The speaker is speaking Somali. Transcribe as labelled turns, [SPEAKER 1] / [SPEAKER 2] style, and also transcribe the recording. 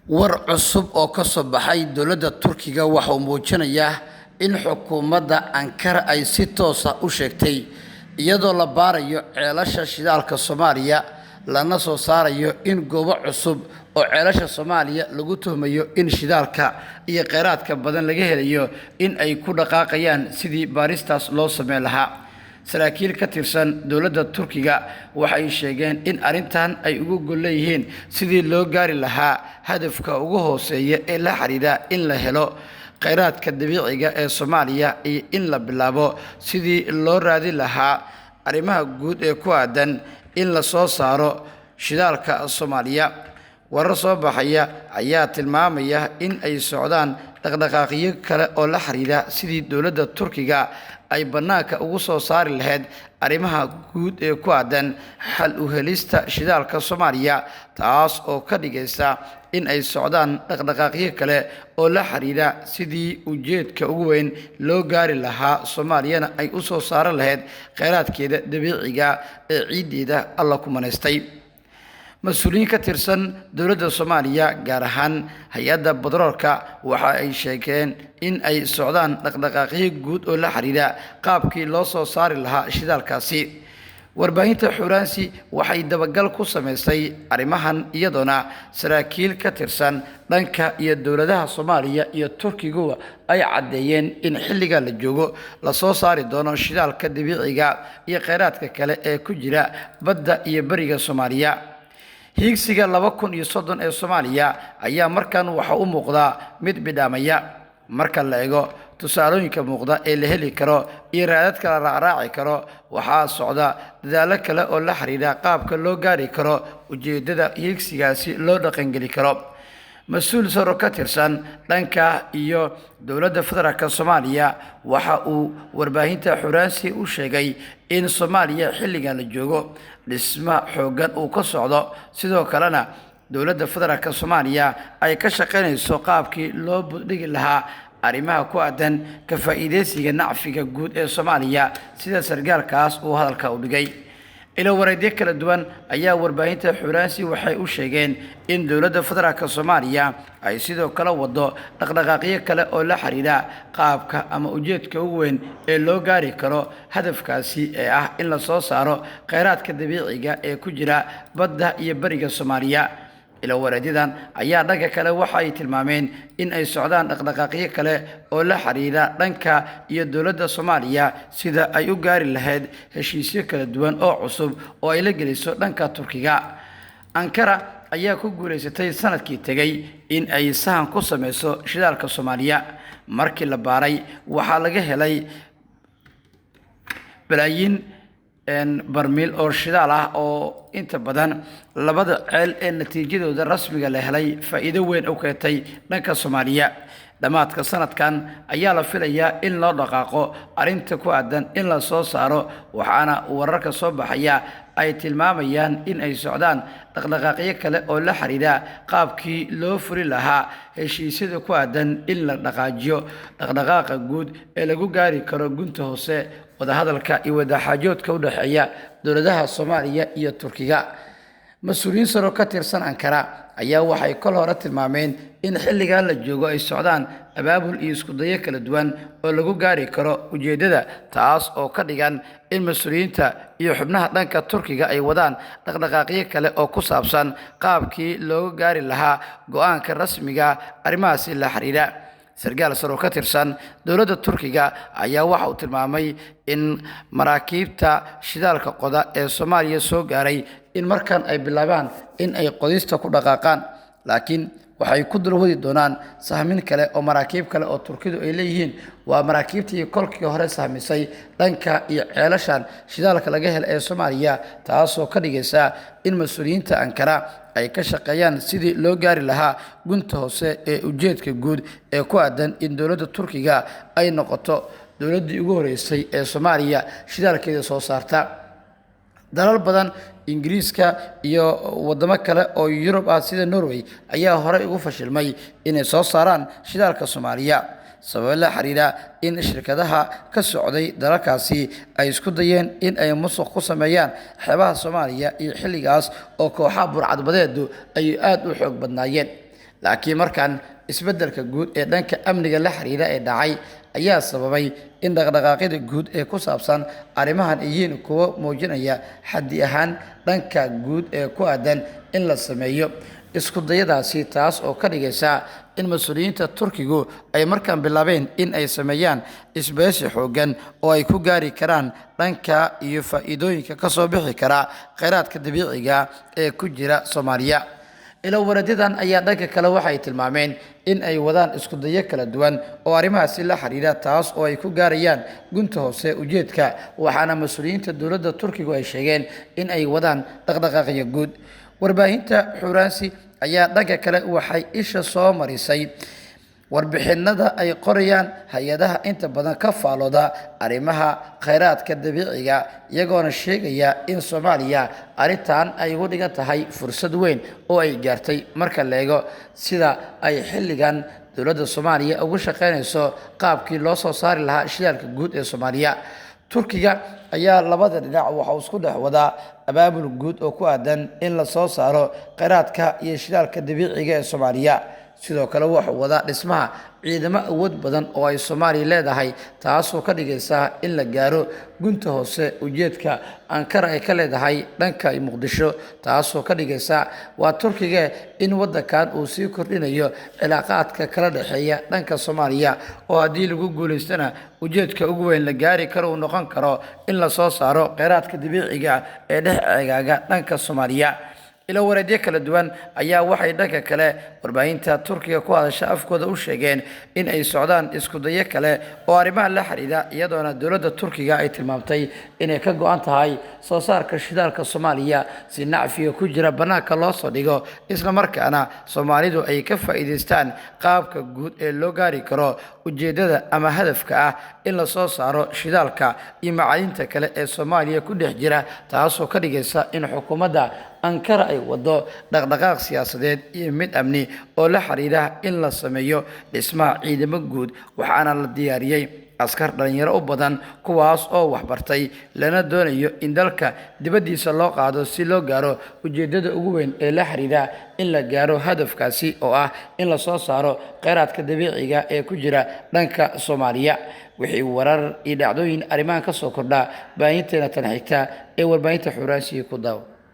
[SPEAKER 1] war cusub oo ka soo baxay dowladda Turkiga waxa uu muujinayaa in xukuumadda Ankara ay si toos ah u sheegtay iyadoo la baarayo ceelasha shidaalka Soomaaliya lana soo saarayo in goobo cusub oo ceelasha Soomaaliya lagu tuhmayo in shidaalka iyo kheyraadka badan laga helayo in ay ku dhaqaaqayaan sidii baaristaas loo sameyn lahaa. saraakiil ka tirsan dowladda Turkiga waxay sheegeen in arintan ay ugu gol leeyihiin sidii loo gaari lahaa hadafka ugu hooseeya ee la xiriira in la helo kheyraadka dabiiciga ee Soomaaliya iyo in la bilaabo sidii loo raadin lahaa arrimaha guud ee ku aadan in la soo saaro shidaalka Soomaaliya. warar soo baxaya ayaa tilmaamaya in ay socdaan dhaqdhaqaaqyo kale oo la xiriira sidii dowladda Turkiga ay banaanka ugu soo saari lahayd arrimaha guud ee ku aadan xal u helista shidaalka Soomaaliya, taas oo ka dhigaysa in ay socdaan dhaqdhaqaaqyo kale oo la xiriira sidii ujeedka ugu weyn loo gaari lahaa Soomaaliyana ay u soo saaran lahayd kheyraadkeeda dabiiciga ee ciideeda alla ku manaystay. mas-uuliyiin ka tirsan dowladda Soomaaliya gaar ahaan hay'adda batroolka waxa ay sheegeen in ay socdaan dhaqdhaqaaqyo guud oo la xiriira qaabkii loo soo saari lahaa shidaalkaasi. warbaahinta Xuuraansi waxay dabagal ku sameysay arrimahan iyadoona saraakiil ka tirsan dhanka iyo dowladaha Soomaaliya iyo Turkiga ay cadeeyeen in xilliga la joogo la soo saari doono shidaalka dabiiciga iyo kheyraadka kale ee ku jira badda iyo bariga Soomaaliya. hiigsiga 2030 ee Soomaaliya ayaa markan waxa u muuqda mid bidhaamaya marka la eego tusaalooyinka muuqda ee la heli karo iyo raadadka la raacraaci karo. waxaa socda dadaalo kale oo la xiriira qaabka loo gaari karo ujeedada hiigsigaasi loo dhaqangeli karo. mas-uul saro ka tirsan dhanka iyo dowladda federaalka Soomaaliya waxa uu warbaahinta Xuuraansi u sheegay in Soomaaliya xilligan la joogo dhisma xoogan uu ka socdo, sidoo kalena dowladda federaalka Soomaaliya ay ka shaqeynayso qaabkii loo budhigi lahaa arrimaha ku aadan ka faa'iideysiga nacfiga guud ee Soomaaliya sida sargaalkaas uu hadalka u dhigay. ilo wareedyo kala duwan ayaa warbaahinta Xuuraansi waxay u sheegeen in dowladda federaalka Soomaaliya ay sidoo kale wado dhaqdhaqaaqyo kale oo la xiriira qaabka ama ujeedka ugu weyn ee loo gaari karo hadafkaasi ee ah in la soo saaro kheyraadka dabiiciga ee ku jira badda iyo bariga Soomaaliya. ilo wareedyadan ayaa dhanka kale waxa ay tilmaameen in ay socdaan dhaqdhaqaaqyo kale oo la xiriira dhanka iyo dowladda Soomaaliya sida ay u gaari lahayd heshiisyo kala duwan oo cusub oo ay la geliso dhanka Turkiga. Ankara ayaa ku guuleysatay sanadkii tagay in ay sahan ku sameyso shidaalka Soomaaliya. markii la baaray waxaa laga helay balaayiin barmiil oo shidaal ah oo inta badan labada ceel ee natiijadooda rasmiga la helay faa'iido weyn u keentay dhanka Soomaaliya. dhamaadka sanadkan ayaa la filayaa in loo dhaqaaqo arinta ku aadan in la soo saaro, waxaana wararka soo baxaya ay tilmaamayaan in ay socdaan dhaqdhaqaaqyo kale oo la xiriira qaabkii loo furi lahaa heshiisyada ku aadan in la dhaqaajiyo dhaqdhaqaaqa guud ee lagu gaari karo gunta hoose wadahadalka iyo wadaxaajoodka u dhaxeeya dowladaha Soomaaliya iyo Turkiga. mas-uuliyiin saro ka tirsan Ankara ayaa waxay kol hore tilmaameen in xilligan la joogo ay socdaan abaabul iyo isku dayo kala duwan oo lagu gaari karo ujeedada, taas oo ka dhigan in mas-uuliyiinta iyo xubnaha dhanka Turkiga ay wadaan dhaqdhaqaaqyo kale oo ku saabsan qaabkii looga gaari lahaa go'aanka rasmiga arrimahaasi la xiriira. sargaal saro ka tirsan dowladda Turkiga ayaa waxa uu tilmaamay in maraakiibta shidaalka qoda ee Soomaaliya soo gaaray in markan ay bilaabaan in ay qodista ku dhaqaaqaan, laakiin waxay ku dulwadi doonaan sahmin kale oo maraakiib kale oo Turkidu ay leeyihiin. waa maraakiibtii kolkii hore sahmisay dhanka iyo ceelashan shidaalka laga helo ee Soomaaliya, taasoo ka dhigaysa in mas-uuliyiinta Ankara ay ka shaqeeyaan sidii loo gaari lahaa gunta hoose ee ujeedka guud ee ku aadan in dowladda Turkiga ay noqoto dowladdii ugu horeysay ee Soomaaliya shidaalkeeda soo saarta. dalal badan Ingiriiska iyo wadamo kale oo Yurub ah sida Norway ayaa hore ugu fashilmay inay soo saaraan shidaalka Soomaaliya sabab la xiriira in shirkadaha ka socday dalalkaasi ay isku dayeen in ay musuq ku sameeyaan xeebaha Soomaaliya iyo xilligaas oo kooxaha burcadbadeedu ay aad u xoog badnaayeen. laakiin markan isbeddelka guud ee dhanka amniga la xiriira ee dhacay ayaa sababay in dhaqdhaqaaqyada guud ee ku saabsan arrimahan yihiin kuwo muujinaya xaddi ahaan dhanka guud ee ku aadan in la sameeyo isku dayadaasi, taas oo ka dhigaysa in mas'uuliyiinta Turkigu ay markaan bilaabeen in ay sameeyaan isbahaysi xooggan oo ay ku gaari karaan dhanka iyo faa'iidooyinka ka soo bixi kara kheyraadka dabiiciga ee ku jira Soomaaliya. Ilowaradyadaan ayaa dhanka kale waxay tilmaameen in ay wadaan isku dayo kala duwan oo arrimahaasi la xiriira, taas oo ay ku gaarayaan gunta hoose ujeedka, waxaana mas'uuliyiinta dowladda Turkigu ay sheegeen in ay wadaan dhaqdhaqaaqyo guud. Warbaahinta Xuuraansi ayaa dhanka kale waxay isha soo marisay warbixinada ay qorayaan hay-adaha inta badan ka faalooda arrimaha kheyraadka dabiiciga, iyagoona sheegaya in Soomaaliya arrintan ay ugu dhigan tahay fursad weyn oo ay gaartay marka la eego sida ay xilligan dowladda Soomaaliya ugu shaqeynayso qaabkii loo soo saari lahaa shidaalka guud ee Soomaaliya. Turkiga ayaa labada dhinac waxa uu isku dhex wadaa abaabul guud oo ku aadan in la soo saaro kheyraadka iyo shidaalka dabiiciga ee Soomaaliya. sidoo kale wuxuu wadaa dhismaha ciidamo awood badan oo ay Soomaaliya leedahay, taasoo ka dhigaysa in la gaaro gunta hoose ujeedka Ankara ay ka leedahay dhanka Muqdisho, taasoo ka dhigaysa waa Turkiga in wadankan uu sii kordhinayo cilaaqaadka kala dhaxeeya dhanka Soomaaliya, oo haddii lagu guuleystana ujeedka ugu weyn la gaari karo uu noqon karo in la soo saaro kheyraadka dabiiciga ee dhex eegaaga dhanka Soomaaliya. ilo wareedyo kala duwan ayaa waxay dhanka kale warbaahinta Turkiga ku hadasha afkooda u sheegeen in ay socdaan isku dayo kale oo arrimaha la xiriira, iyadoona dowladda Turkiga ay tilmaamtay inay ka go'an tahay soo saarka shidaalka Soomaaliya si nacfiga ku jira banaanka loo soo dhigo, isla markaana Soomaalidu ay ka faa'iideystaan qaabka guud ee loo gaari karo ujeedada ama hadafka ah in la soo saaro shidaalka iyo macdinta kale ee Soomaaliya ku dhex jira, taasoo ka dhigaysa in xukuumadda Ankara ay wado dhaqdhaqaaq siyaasadeed iyo mid amni oo la xiriira in la sameeyo dhismaha ciidamo guud, waxaana la diyaariyay askar dhalinyaro u badan kuwaas oo waxbartay lana doonayo in dalka dibadiisa loo qaado si loo gaaro ujeedada ugu weyn ee la xiriira in la gaaro hadafkaasi oo ah in la soo saaro kheyraadka dabiiciga ee ku jira dhanka Soomaaliya. wixii warar iyo dhacdooyin arrimahan ka soo kordha baahinteena tan xigta ee warbaahinta Xuuraansi ku daaw.